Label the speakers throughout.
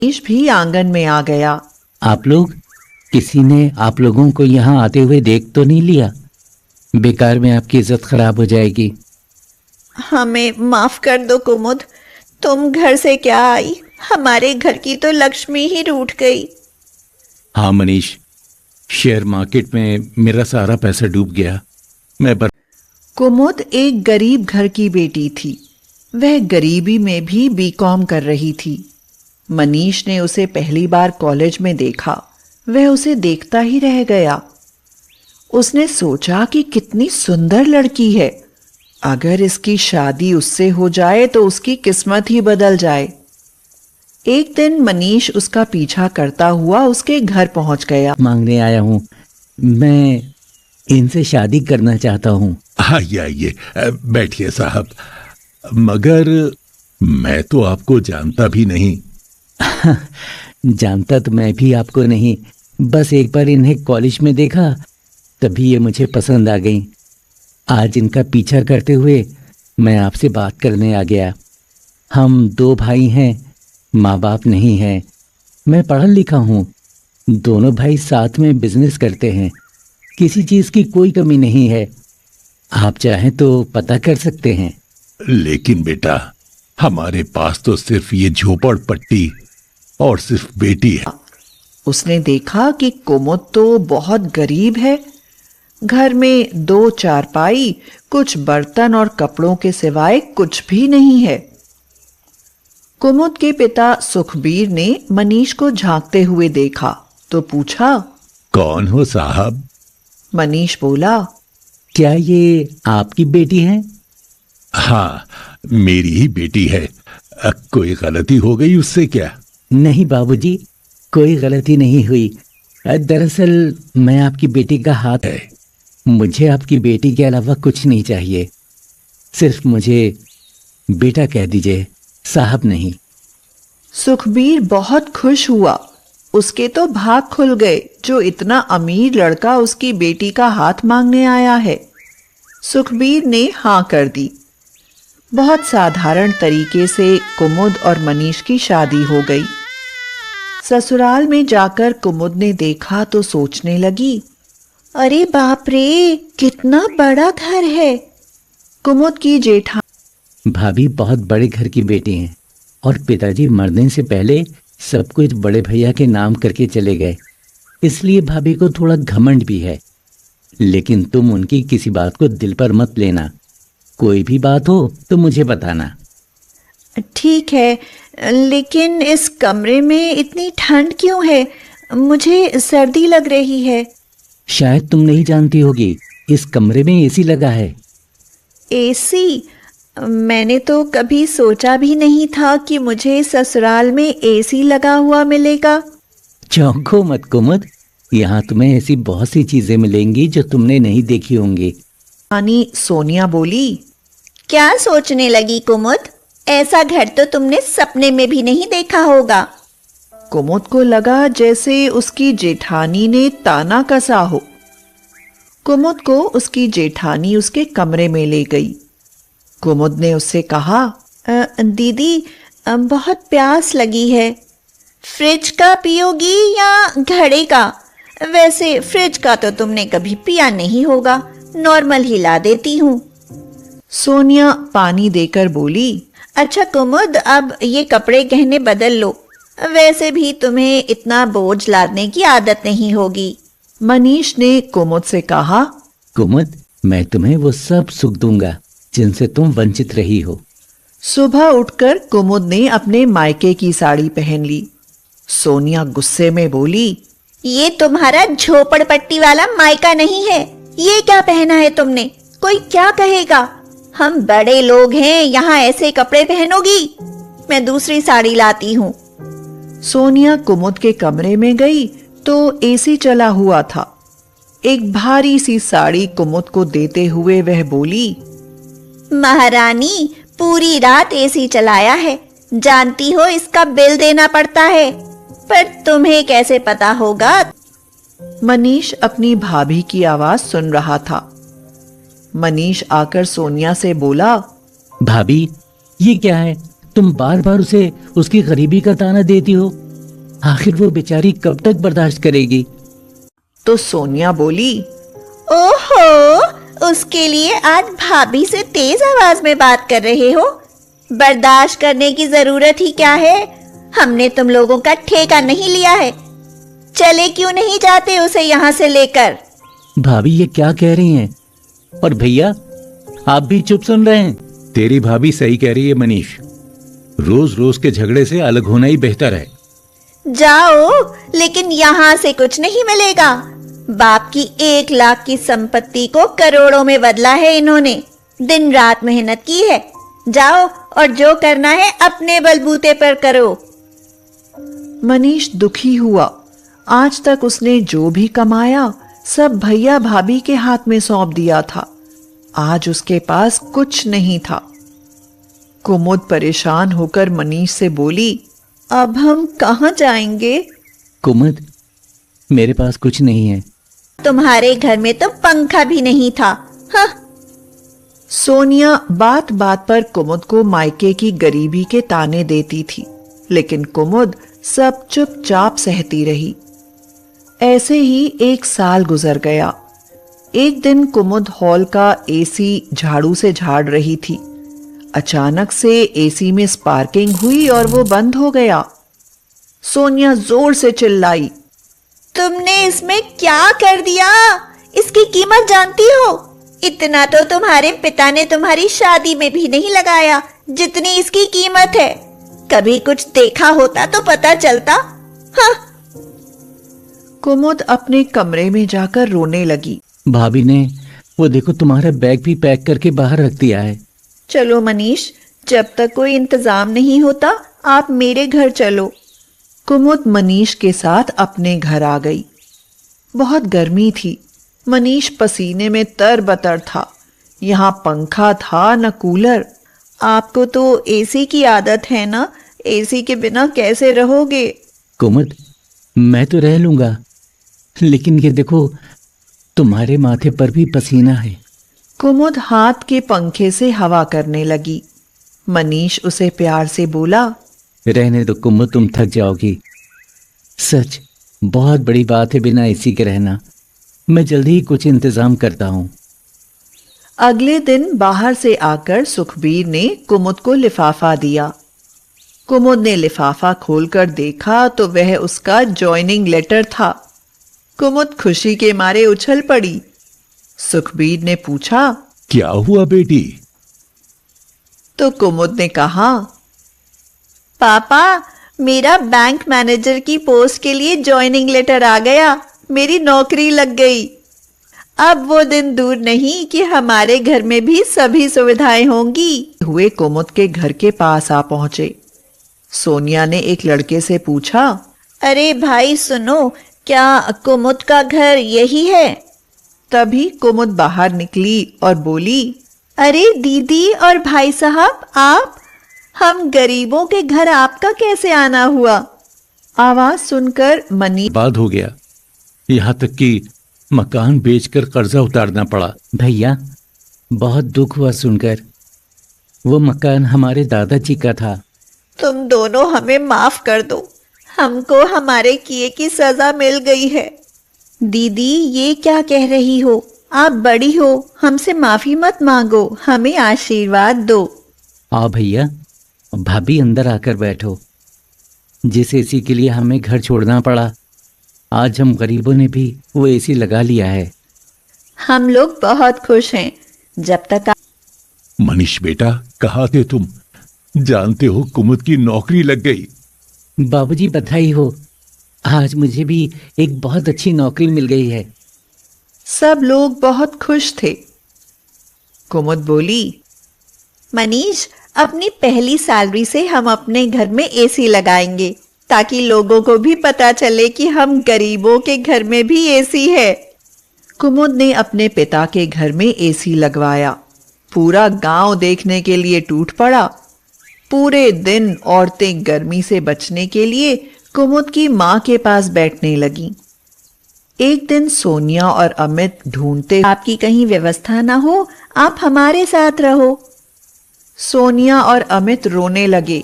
Speaker 1: मनीष भी आंगन में आ गया।
Speaker 2: आप लोग, किसी ने आप लोगों को यहाँ आते हुए देख तो नहीं लिया? बेकार में आपकी इज्जत खराब हो जाएगी।
Speaker 1: हमें माफ कर दो कुमुद, तुम घर से क्या आई, हमारे घर की तो लक्ष्मी ही रूठ गई।
Speaker 3: हाँ मनीष, शेयर मार्केट में मेरा सारा पैसा डूब गया।
Speaker 1: कुमुद एक गरीब घर की बेटी थी। वह गरीबी में भी बीकॉम कर रही थी। मनीष ने उसे पहली बार कॉलेज में देखा। वह उसे देखता ही रह गया। उसने सोचा कि कितनी सुंदर लड़की है, अगर इसकी शादी उससे हो जाए तो उसकी किस्मत ही बदल जाए। एक दिन मनीष उसका पीछा करता हुआ उसके घर पहुंच गया।
Speaker 2: मांगने आया हूँ, मैं इनसे शादी करना चाहता हूँ।
Speaker 3: आइए आइए, बैठिए साहब। मगर मैं तो आपको जानता भी नहीं।
Speaker 2: जानता तो मैं भी आपको नहीं, बस एक बार इन्हें कॉलेज में देखा तभी ये मुझे पसंद आ गई। आज इनका पीछा करते हुए मैं आपसे बात करने आ गया। हम दो भाई हैं, माँ बाप नहीं हैं। मैं पढ़ा लिखा हूँ, दोनों भाई साथ में बिजनेस करते हैं, किसी चीज़ की कोई कमी नहीं है। आप चाहें तो पता कर सकते हैं।
Speaker 3: लेकिन बेटा, हमारे पास तो सिर्फ ये झोपड़पट्टी और सिर्फ बेटी है।
Speaker 1: उसने देखा कि कुमुद तो बहुत गरीब है। घर में 2 चारपाई, कुछ बर्तन और कपड़ों के सिवाय कुछ भी नहीं है। कुमुद के पिता सुखबीर ने मनीष को झांकते हुए देखा तो पूछा,
Speaker 3: कौन हो साहब?
Speaker 1: मनीष बोला,
Speaker 2: क्या ये आपकी बेटी है?
Speaker 3: हाँ, मेरी ही बेटी है। कोई गलती हो गई उससे क्या?
Speaker 2: नहीं बाबूजी, कोई गलती नहीं हुई। दरअसल मैं आपकी बेटी का हाथ है। मुझे आपकी बेटी के अलावा कुछ नहीं चाहिए। सिर्फ मुझे बेटा कह दीजिए, साहब नहीं।
Speaker 1: सुखबीर बहुत खुश हुआ। उसके तो भाग खुल गए, जो इतना अमीर लड़का उसकी बेटी का हाथ मांगने आया है। सुखबीर ने हाँ कर दी। बहुत साधारण तरीके से कुमुद और मनीष की शादी हो गई। ससुराल में जाकर कुमुद ने देखा तो सोचने लगी, अरे बाप रे, कितना बड़ा घर है। कुमुद की जेठानी
Speaker 2: भाभी बहुत बड़े घर की बेटी हैं और पिताजी मरने से पहले सब कुछ बड़े भैया के नाम करके चले गए, इसलिए भाभी को थोड़ा घमंड भी है। लेकिन तुम उनकी किसी बात को दिल पर मत लेना। कोई भी बात हो तो मुझे बताना।
Speaker 1: ठीक है, लेकिन इस कमरे में इतनी ठंड क्यों है? मुझे सर्दी लग रही है।
Speaker 2: शायद तुम नहीं जानती होगी, इस कमरे में एसी लगा है।
Speaker 1: एसी? मैंने तो कभी सोचा भी नहीं था कि मुझे ससुराल में एसी लगा हुआ मिलेगा।
Speaker 2: चौंको मत कुमुद, यहाँ तुम्हें ऐसी बहुत सी चीजें मिलेंगी जो तुमने नहीं देखी होंगी।
Speaker 1: रानी सोनिया बोली,
Speaker 4: क्या सोचने लगी कुमुद? ऐसा घर तो तुमने सपने में भी नहीं देखा होगा।
Speaker 1: कुमुद को लगा जैसे उसकी जेठानी ने ताना कसा हो। कुमुद को उसकी जेठानी उसके कमरे में ले गई। कुमुद ने उससे कहा,
Speaker 4: दीदी, बहुत प्यास लगी है। फ्रिज का पियोगी या घड़े का? वैसे फ्रिज का तो तुमने कभी पिया नहीं होगा, नॉर्मल ही ला देती हूँ।
Speaker 1: सोनिया पानी देकर बोली,
Speaker 4: अच्छा कुमुद, अब ये कपड़े गहने बदल लो। वैसे भी तुम्हें इतना बोझ लादने की आदत नहीं होगी।
Speaker 1: मनीष ने कुमुद से कहा,
Speaker 2: कुमुद, मैं तुम्हें वो सब सुख दूंगा जिनसे तुम वंचित रही हो।
Speaker 1: सुबह उठकर कुमुद ने अपने मायके की साड़ी पहन ली। सोनिया गुस्से में बोली,
Speaker 4: ये तुम्हारा झोपड़पट्टी वाला मायका नहीं है। ये क्या पहना है तुमने? कोई क्या कहेगा? हम बड़े लोग हैं, यहाँ ऐसे कपड़े पहनोगी? मैं दूसरी साड़ी लाती हूँ।
Speaker 1: सोनिया कुमुद के कमरे में गई तो एसी चला हुआ था। एक भारी सी साड़ी कुमुद को देते हुए वह बोली,
Speaker 4: महारानी, पूरी रात एसी चलाया है, जानती हो इसका बिल देना पड़ता है, पर तुम्हें कैसे पता होगा?
Speaker 1: मनीष अपनी भाभी की आवाज सुन रहा था। मनीष आकर सोनिया से बोला,
Speaker 2: भाभी, ये क्या है? तुम बार बार उसे उसकी गरीबी का ताना देती हो। आखिर वो बेचारी कब तक बर्दाश्त करेगी?
Speaker 1: तो सोनिया बोली,
Speaker 4: ओहो, उसके लिए आज भाभी से तेज आवाज में बात कर रहे हो? बर्दाश्त करने की जरूरत ही क्या है? हमने तुम लोगों का ठेका नहीं लिया है। चले क्यों नहीं जाते उसे यहाँ से लेकर?
Speaker 2: भाभी ये क्या कह रही हैं? और भैया आप भी चुप सुन रहे हैं?
Speaker 3: तेरी भाभी सही कह रही है मनीष, रोज रोज के झगड़े से अलग होना ही बेहतर है।
Speaker 4: जाओ, लेकिन यहाँ से कुछ नहीं मिलेगा। बाप की 1 लाख की संपत्ति को करोड़ों में बदला है इन्होंने। दिन रात मेहनत की है। जाओ और जो करना है अपने बलबूते पर करो।
Speaker 1: मनीष दुखी हुआ। आज तक उसने जो भी कमाया सब भैया भाभी के हाथ में सौंप दिया था। आज उसके पास कुछ नहीं था। कुमुद परेशान होकर मनीष से बोली, अब हम कहाँ जाएंगे?
Speaker 2: कुमुद, मेरे पास कुछ नहीं है।
Speaker 4: तुम्हारे घर में तो पंखा भी नहीं था। हाँ।
Speaker 1: सोनिया बात बात पर कुमुद को मायके की गरीबी के ताने देती थी, लेकिन कुमुद सब चुपचाप सहती रही। ऐसे ही 1 साल गुजर गया। एक दिन कुमुद हॉल का एसी झाड़ू से झाड़ रही थी। अचानक से एसी में स्पार्किंग हुई और वो बंद हो गया। सोनिया जोर से चिल्लाई,
Speaker 4: तुमने इसमें क्या कर दिया? इसकी कीमत जानती हो? इतना तो तुम्हारे पिता ने तुम्हारी शादी में भी नहीं लगाया जितनी इसकी कीमत है। कभी कुछ देखा होता तो पता चलता। हाँ।
Speaker 1: कुमुद अपने कमरे में जाकर रोने लगी।
Speaker 2: भाभी ने वो देखो तुम्हारा बैग भी पैक करके बाहर रख दिया है।
Speaker 1: चलो मनीष, जब तक कोई इंतजाम नहीं होता आप मेरे घर चलो। कुमुद मनीष के साथ अपने घर आ गई। बहुत गर्मी थी। मनीष पसीने में तरबतर था। यहाँ पंखा था न कूलर। आपको तो एसी की आदत है ना, एसी के बिना कैसे रहोगे?
Speaker 2: कुमुद, मैं तो रह लूंगा, लेकिन ये देखो तुम्हारे माथे पर भी पसीना है।
Speaker 1: कुमुद हाथ के पंखे से हवा करने लगी। मनीष उसे प्यार से बोला,
Speaker 2: रहने दो कुमुद, तुम थक जाओगी। सच बहुत बड़ी बात है बिना एसी के रहना। मैं जल्दी ही कुछ इंतजाम करता हूँ।
Speaker 1: अगले दिन बाहर से आकर सुखबीर ने कुमुद को लिफाफा दिया। कुमुद ने लिफाफा खोलकर देखा तो वह उसका जॉइनिंग लेटर था। कुमुद खुशी के मारे उछल पड़ी। सुखबीर ने पूछा,
Speaker 3: क्या हुआ बेटी?
Speaker 1: तो कुमुद ने कहा,
Speaker 4: पापा, मेरा बैंक मैनेजर की पोस्ट के लिए जॉइनिंग लेटर आ गया। मेरी नौकरी लग गई। अब वो दिन दूर नहीं कि हमारे घर में भी सभी सुविधाएं होंगी।
Speaker 1: हुए कुमुद के घर के पास आ पहुंचे। सोनिया ने एक लड़के से पूछा,
Speaker 4: अरे भाई सुनो, क्या कुमुद का घर यही है?
Speaker 1: तभी कुमुद बाहर निकली और बोली,
Speaker 4: अरे दीदी और भाई साहब, आप, हम गरीबों के घर आपका कैसे आना हुआ?
Speaker 1: आवाज सुनकर मनीष
Speaker 3: बाद हो गया, यहाँ तक कि मकान बेचकर कर्जा उतारना पड़ा।
Speaker 2: भैया बहुत दुख हुआ सुनकर। वो मकान हमारे दादाजी का था।
Speaker 4: तुम दोनों हमें माफ कर दो। हमको हमारे किए की सजा मिल गई है। दीदी ये क्या कह रही हो? आप बड़ी हो, हमसे माफी मत मांगो, हमें आशीर्वाद दो।
Speaker 2: आओ भैया, भाभी अंदर आकर बैठो। जिस एसी के लिए हमें घर छोड़ना पड़ा, आज हम गरीबों ने भी वो एसी लगा लिया है।
Speaker 4: हम लोग बहुत खुश हैं। जब तक
Speaker 3: मनीष बेटा, कहाँ थे तुम? जानते हो कुमुद की नौकरी लग गई।
Speaker 2: बाबूजी बधाई हो, आज मुझे भी एक बहुत अच्छी नौकरी मिल गई है।
Speaker 1: सब लोग बहुत खुश थे। कुमुद बोली,
Speaker 4: मनीष, अपनी पहली सैलरी से हम अपने घर में एसी लगाएंगे ताकि लोगों को भी पता चले कि हम गरीबों के घर में भी एसी है।
Speaker 1: कुमुद ने अपने पिता के घर में एसी लगवाया। पूरा गांव देखने के लिए टूट पड़ा। पूरे दिन औरतें गर्मी से बचने के लिए कुमुद की मां के पास बैठने लगीं। एक दिन सोनिया और अमित ढूंढते,
Speaker 4: आपकी कहीं व्यवस्था ना हो, आप हमारे साथ रहो।
Speaker 1: सोनिया और अमित रोने लगे।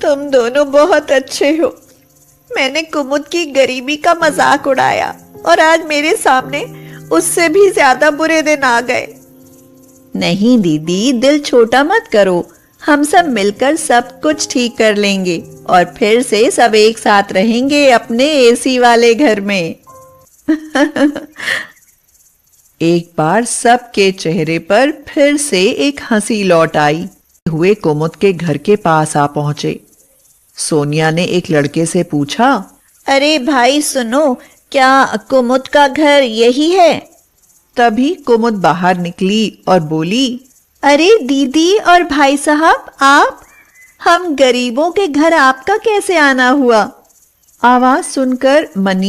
Speaker 4: तुम दोनों बहुत अच्छे हो। मैंने कुमुद की गरीबी का मजाक उड़ाया और आज मेरे सामने उससे भी ज्यादा बुरे दिन आ गए। नहीं दीदी, दिल छोटा मत करो। हम सब मिलकर सब कुछ ठीक कर लेंगे और फिर से सब एक साथ रहेंगे अपने एसी वाले घर में।
Speaker 1: एक बार सबके चेहरे पर फिर से एक हंसी लौट आई हुए कुमुद के घर के पास आ पहुंचे। सोनिया ने एक लड़के से पूछा,
Speaker 4: अरे भाई सुनो, क्या कुमुद का घर यही है?
Speaker 1: तभी कुमुद बाहर निकली और बोली,
Speaker 4: अरे दीदी और भाई साहब, आप, हम गरीबों के घर आपका कैसे आना हुआ?
Speaker 1: आवाज सुनकर मनी